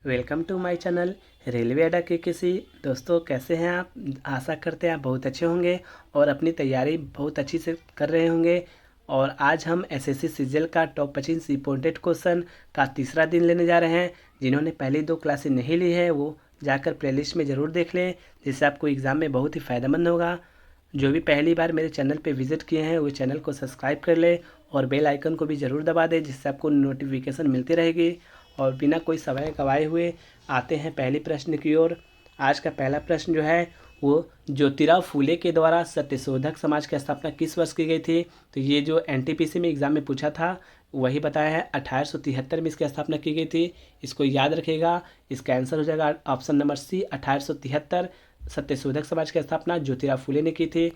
Welcome to my channel railway अड्डा के किसी। दोस्तों कैसे हैं आप? आशा करते हैं आप बहुत अच्छे होंगे और अपनी तैयारी बहुत अच्छी से कर रहे होंगे। और आज हम एसएससी सीजीएल का टॉप 25 इंपॉर्टेंट क्वेश्चन का तीसरा दिन लेने जा रहे हैं। जिन्होंने पहली 2 क्लासें नहीं ली है वो जाकर प्लेलिस्ट में ज़रूर देख लें, जिससे आपको एग्ज़ाम में बहुत ही फ़ायदेमंद होगा। जो भी पहली बार मेरे चैनल पे विज़िट किए हैं वो चैनल को सब्सक्राइब कर लें और बेल आइकन को भी ज़रूर दबा दें, जिससे आपको नोटिफिकेशन मिलती रहेगी। और बिना कोई समय गवाए हुए आते हैं पहले प्रश्न की ओर। आज का पहला प्रश्न जो है वो ज्योतिराव फूले के द्वारा सत्यशोधक समाज की स्थापना किस वर्ष की गई थी? तो ये जो एनटीपीसी में एग्ज़ाम में पूछा था वही बताया है। 1873 में इसकी स्थापना की गई थी। इसको याद रखिएगा। इसका आंसर हो जाएगा option number C, 1873 Satyashodhak Samaj की स्थापना ज्योतिराव फूले ने की थी।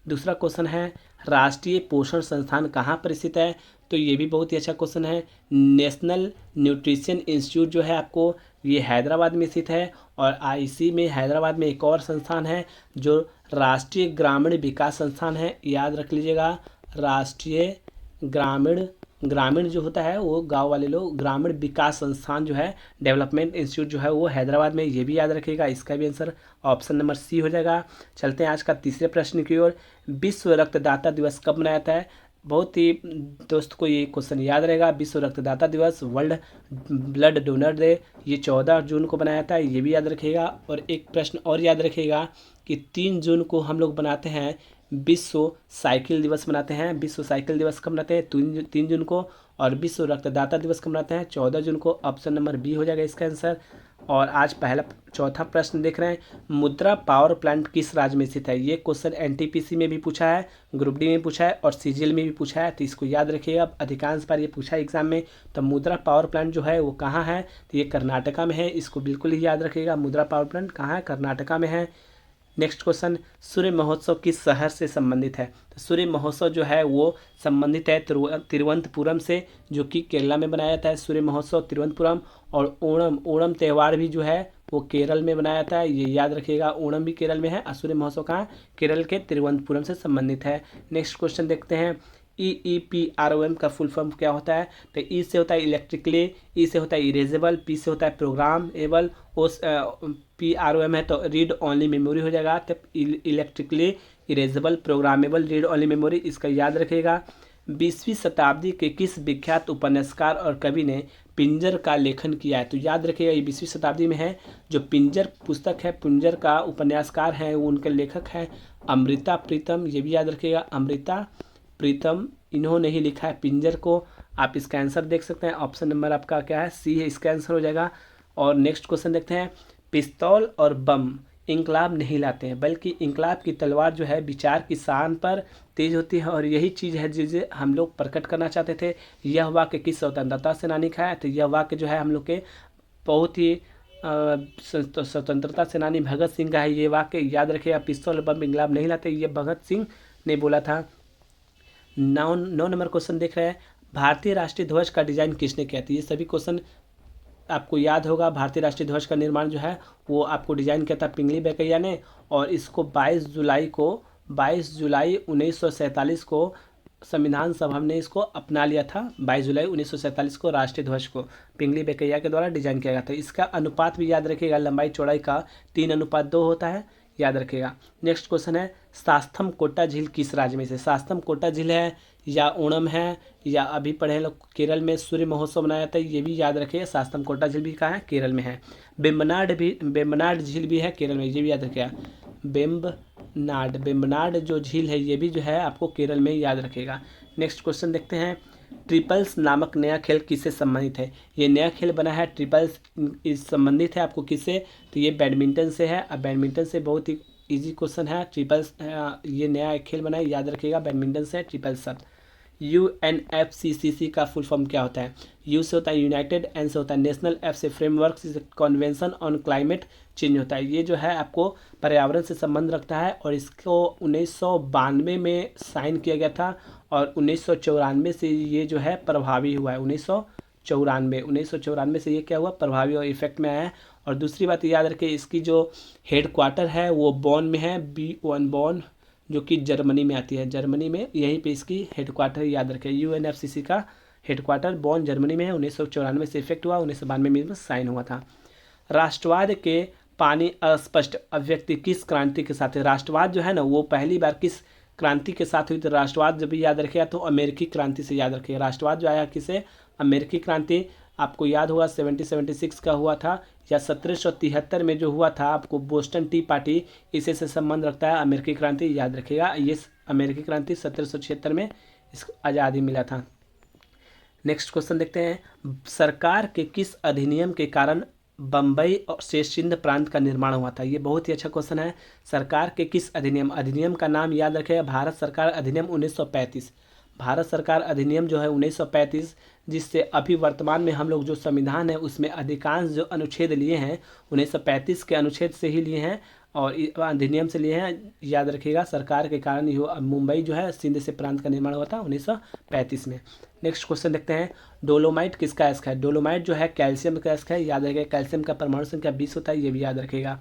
दूसरा क्वेश्चन है राष्ट्रीय पोषण संस्थान कहाँ पर स्थित है? तो ये भी बहुत ही अच्छा क्वेश्चन है। नेशनल न्यूट्रिशन इंस्टीट्यूट जो है आपको ये हैदराबाद में स्थित है। और आईसी में हैदराबाद में एक और संस्थान है जो राष्ट्रीय ग्रामीण विकास संस्थान है, याद रख लीजिएगा। राष्ट्रीय ग्रामीण ग्रामीण जो होता है वो गांव वाले लोग, ग्रामीण विकास संस्थान जो है डेवलपमेंट इंस्टीट्यूट जो है वो हैदराबाद में, ये भी याद रखिएगा। इसका भी आंसर ऑप्शन नंबर सी हो जाएगा। चलते हैं आज का तीसरे प्रश्न की ओर। विश्व रक्तदाता दिवस कब मनाया जाता है? बहुत ही दोस्त को ये क्वेश्चन याद रहेगा। विश्व रक्तदाता दिवस, वर्ल्ड ब्लड डोनर डे, ये 14 जून को बनाया जाता है, ये भी याद रखिएगा। और एक प्रश्न और याद रखिएगा कि 3 जून को हम लोग बनाते हैं विश्व साइकिल दिवस मनाते हैं। विश्व साइकिल दिवस कब मनाते हैं? 3 जून को। और विश्व रक्तदाता दिवस कब मनाते हैं? 14 जून को। ऑप्शन नंबर बी हो जाएगा इसका आंसर। और आज पहला चौथा प्रश्न देख रहे हैं, मुद्रा पावर प्लांट किस राज्य में स्थित है? ये क्वेश्चन एनटीपीसी में भी पूछा है, ग्रुप डी में पूछा है और सीजीएल में भी पूछा है, तो इसको याद रखिएगा। अधिकांश बार ये पूछा है एग्जाम में। तो मुद्रा पावर प्लांट जो है वो कहाँ है? तो ये कर्नाटका में है, इसको बिल्कुल ही याद रखिएगा। मुद्रा पावर प्लांट कहाँ है? कर्नाटका में है। नेक्स्ट क्वेश्चन, सूर्य महोत्सव किस शहर से संबंधित है? तो सूर्य महोत्सव जो है वो संबंधित है तिरुवनंतपुरम से, जो कि केरला में बनाया जाता है सूर्य महोत्सव तिरुवनंतपुरम। और ओणम त्यौहार भी जो है वो केरल में बनाया जाता है, ये याद रखिएगा। ओणम भी केरल में है और सूर्य महोत्सव कहाँ? केरल के तिरुवनंतपुरम से संबंधित है। नेक्स्ट क्वेश्चन देखते हैं, EEPROM का फुल फॉर्म क्या होता है? तो ई से होता है इलेक्ट्रिकली, ई से होता है इरेजेबल, पी से होता है प्रोग्रामेबल, ओ PROM है तो रीड ओनली मेमोरी हो जाएगा। तो electrically erasable programmable read only memory, इसका याद रखिएगा। 20वीं शताब्दी के किस विख्यात उपन्यासकार और कवि ने पिंजर का लेखन किया है? तो याद रखिएगा ये 20वीं शताब्दी में है। जो पिंजर पुस्तक है, पिंजर का उपन्यासकार है वो उनके लेखक हैं अमृता प्रीतम, ये भी याद रखिएगा। अमृता प्रीतम इन्होंने ही लिखा है पिंजर को। आप इसका आंसर देख सकते हैं। ऑप्शन नंबर आपका क्या है? सी है, इसका आंसर हो जाएगा। और नेक्स्ट क्वेश्चन देखते हैं, पिस्तौल और बम इंकलाब नहीं लाते हैं, बल्कि इंकलाब की तलवार जो है विचार की शान पर तेज होती है, और यही चीज़ है जिसे हम लोग प्रकट करना चाहते थे। यह वाक्य किस स्वतंत्रता सेनानी का है? तो यह वाक्य जो है हम लोग के बहुत ही स्वतंत्रता सेनानी भगत सिंह का है। ये वाक्य याद रखिएगा, पिस्तौल और बम इंकलाब नहीं लाते, ये भगत सिंह ने बोला था। 9 नंबर क्वेश्चन देख रहे हैं, भारतीय राष्ट्रीय ध्वज का डिजाइन किसने किया था? ये सभी क्वेश्चन आपको याद होगा। भारतीय राष्ट्रीय ध्वज का निर्माण जो है वो आपको डिजाइन किया था पिंगली बेकैया ने। और इसको 22 जुलाई 1947 को संविधान सभा ने इसको अपना लिया था। 22 जुलाई 1947 को राष्ट्रीय ध्वज को पिंगली बेकैया के द्वारा डिजाइन किया गया था। इसका अनुपात भी याद रखिएगा, लंबाई चौड़ाई का 3:2 होता है, याद रखिएगा। नेक्स्ट क्वेश्चन है, सास्थम कोटा झील किस राज्य में से? सास्थम कोटा झील है या ओणम है, या अभी पढ़े लोग केरल में सूर्य महोत्सव मनाया जाता है, ये भी याद रखिए। सास्थम कोटा झील भी कहाँ है? केरल में है। बेम्बनाड झील भी है केरल में, ये भी याद रखिएगा। बेम्बनाड जो झील है ये भी जो है आपको केरल में याद रखेगा। नेक्स्ट क्वेश्चन देखते हैं, ट्रिपल्स नामक नया खेल किससे संबंधित है? ये नया खेल बना है ट्रिपल्स, इस संबंधित है आपको किससे? तो ये बैडमिंटन से है। अब बैडमिंटन से बहुत ही इजी क्वेश्चन है। ट्रिपल्स ये नया खेल बना है, याद रखिएगा। बैडमिंटन से ट्रिपल्स सब। UNFCCC का फुल फॉर्म क्या होता है? यू से होता है यूनाइटेड, एन से होता है नेशनल, एफ से फ्रेमवर्क, सी से कन्वेंशन ऑन क्लाइमेट चेंज होता है। ये जो है आपको पर्यावरण से संबंध रखता है और इसको 1992 में साइन किया गया था और 1994 से ये जो है प्रभावी हुआ है। 1994 से ये क्या हुआ? प्रभावी और इफेक्ट में आया है। और दूसरी बात याद रखिए, इसकी जो हेड क्वार्टर है वो बॉन में है, B1 बॉन, जो कि जर्मनी में आती है। जर्मनी में यहीं पे इसकी हेड क्वार्टर याद रखें। UNFCCC का हेड क्वार्टर बॉन जर्मनी में है। 1994 से इफेक्ट हुआ, 1992 में साइन हुआ था। राष्ट्रवाद के पानी अस्पष्ट अभिव्यक्ति किस क्रांति के साथ है? राष्ट्रवाद जो है ना वो पहली बार किस क्रांति के साथ हुई? तो राष्ट्रवाद जब भी याद रखेगा तो अमेरिकी क्रांति से याद रखेगा। राष्ट्रवाद जो आया किसे? अमेरिकी क्रांति। आपको याद होगा 1776 का हुआ था, या 1773 में जो हुआ था आपको बोस्टन टी पार्टी, इसी से संबंध रखता है अमेरिकी क्रांति, याद रखिएगा। ये अमेरिकी क्रांति 1776 में इसको आज़ादी मिला था। नेक्स्ट क्वेश्चन देखते हैं, सरकार के किस अधिनियम के कारण बम्बई और से सिंध प्रांत का निर्माण हुआ था? ये बहुत ही अच्छा क्वेश्चन है। सरकार के किस अधिनियम, अधिनियम का नाम याद रखेगा, भारत सरकार अधिनियम 1935। भारत सरकार अधिनियम जो है 1935, जिससे अभी वर्तमान में हम लोग जो संविधान है उसमें अधिकांश जो अनुच्छेद लिए हैं 1935 के अनुच्छेद से ही लिए हैं और अधिनियम से लिए हैं। याद रखिएगा, सरकार के कारण ही मुंबई जो है सिंध से प्रांत का निर्माण हुआ था 1935 में। नेक्स्ट क्वेश्चन देखते हैं, डोलोमाइट किसका अयस्क है? डोलोमाइट जो है कैल्शियम का अयस्क है, याद रखिएगा। कैल्शियम का परमाणु संख्या 20 होता है, ये भी याद रखिएगा।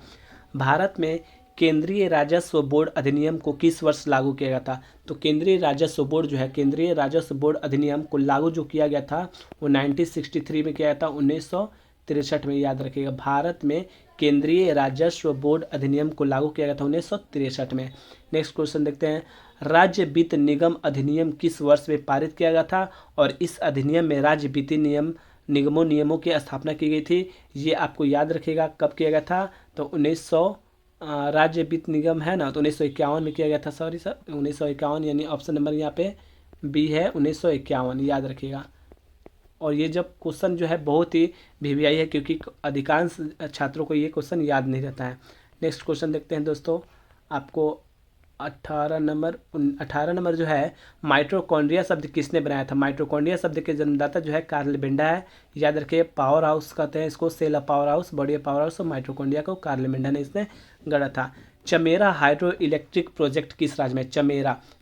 भारत में केंद्रीय राजस्व बोर्ड अधिनियम को किस वर्ष लागू किया गया था? तो केंद्रीय राजस्व बोर्ड जो है, केंद्रीय राजस्व बोर्ड अधिनियम को लागू जो किया गया था वो 1963 में किया गया था, 1963 में, याद रखिएगा। भारत में केंद्रीय राजस्व बोर्ड अधिनियम को लागू किया गया था 1963 में। नेक्स्ट क्वेश्चन देखते हैं, राज्य वित्त निगम अधिनियम किस वर्ष में पारित किया गया था और इस अधिनियम में राज्य वित्तीय नियमों की स्थापना की गई थी? ये आपको याद रखिएगा कब किया गया था। तो 1900 राज्य वित्त निगम है ना, तो 1951 में किया गया था। सॉरी सर, 1951, यानी ऑप्शन नंबर यहाँ पे बी है, 1951, याद रखिएगा। और ये जब क्वेश्चन जो है बहुत ही वीवीआई है, क्योंकि अधिकांश छात्रों को ये क्वेश्चन याद नहीं रहता है। नेक्स्ट क्वेश्चन देखते हैं दोस्तों, आपको 18 नंबर जो है, माइटोकॉन्ड्रिया शब्द किसने बनाया था? माइटोकॉन्ड्रिया शब्द के जन्मदाता जो है कार्ल बेंडा है, याद रखिए। पावर हाउस कहते हैं इसको, cell power house, body power house, और माइटोकॉन्ड्रिया को कार्ल बेंडा ने इसने गढ़ा था। चमेरा हाइड्रो इलेक्ट्रिक प्रोजेक्ट किस राज्य में?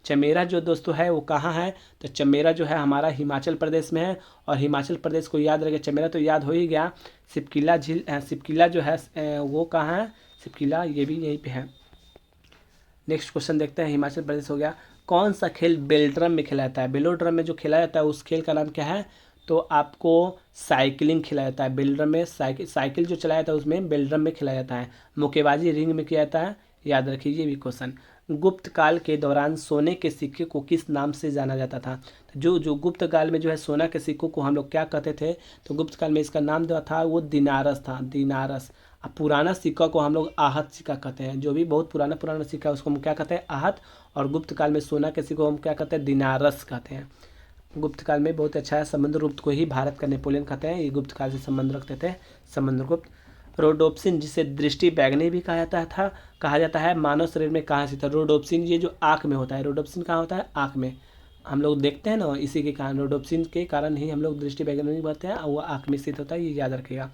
चमेरा जो दोस्तों है वो कहाँ है? तो चमेरा जो है हमारा हिमाचल प्रदेश में है, और हिमाचल प्रदेश को याद रखे, चमेरा तो याद हो ही गया। सिपकिला झील, सिपकिला जो है वो कहाँ है? सिपकिला, ये भी यहीं पे है। नेक्स्ट क्वेश्चन देखते हैं, हिमाचल प्रदेश हो गया। कौन सा खेल बेल्ड्रम में खेला जाता है? बेलोड्रम में जो खेला जाता है उस खेल का नाम क्या है? तो आपको साइकिलिंग खेला जाता है। बेल्ड्रम में साइकिल जो चलाया जाता है उसमें बेल्ड्रम में खेला जाता है। मुक्केबाजी रिंग में किया जाता है, याद रखिए ये भी क्वेश्चन। गुप्त काल के दौरान सोने के सिक्के को किस नाम से जाना जाता था? जो गुप्त काल में जो है सोना के सिक्कों को हम लोग क्या कहते थे? तो गुप्त काल में इसका नाम जो था वो दिनारस था, दिनारस। अब पुराना सिक्का को हम लोग आहत सिक्का कहते हैं। जो भी बहुत पुराना सिक्का है उसको हम क्या कहते हैं? आहत। और गुप्त काल में सोना के सिक्कों को हम क्या कहते हैं? दिनारस कहते हैं। गुप्त काल में बहुत अच्छा है, समुद्रगुप्त को ही भारत का नेपोलियन कहते हैं, ये गुप्त काल से संबंध रखते थे, समुद्रगुप्त। रोडोप्सिन, जिसे दृष्टि बैगनी भी कहा जाता है, मानव शरीर में कहाँ स्थित है? रोडोप्सिन ये जो आँख में होता है, रोडोप्सिन कहाँ होता है? आँख में। हम लोग देखते हैं ना, इसी के कारण, रोडोप्सिन के कारण ही हम लोग दृष्टि बैगनी बनते हैं, और वो आँख में स्थित होता है, ये याद रखिएगा।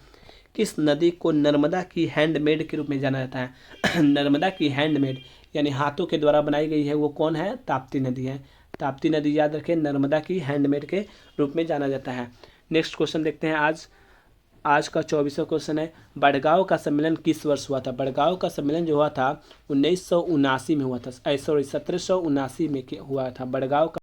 किस नदी को नर्मदा की हैंडमेड के रूप में जाना जाता है? नर्मदा की हैंडमेड यानी हाथों के द्वारा बनाई गई है, वो कौन है? ताप्ती नदी है। ताप्ती नदी, याद रखें, नर्मदा की हैंडमेड के रूप में जाना जाता है। नेक्स्ट क्वेश्चन देखते हैं, आज का 24वां क्वेश्चन है, बड़गांव का सम्मेलन किस वर्ष हुआ था? बड़गांव का सम्मेलन जो हुआ था 1979 में हुआ था, सॉरी 1779 में हुआ था। बड़गांव का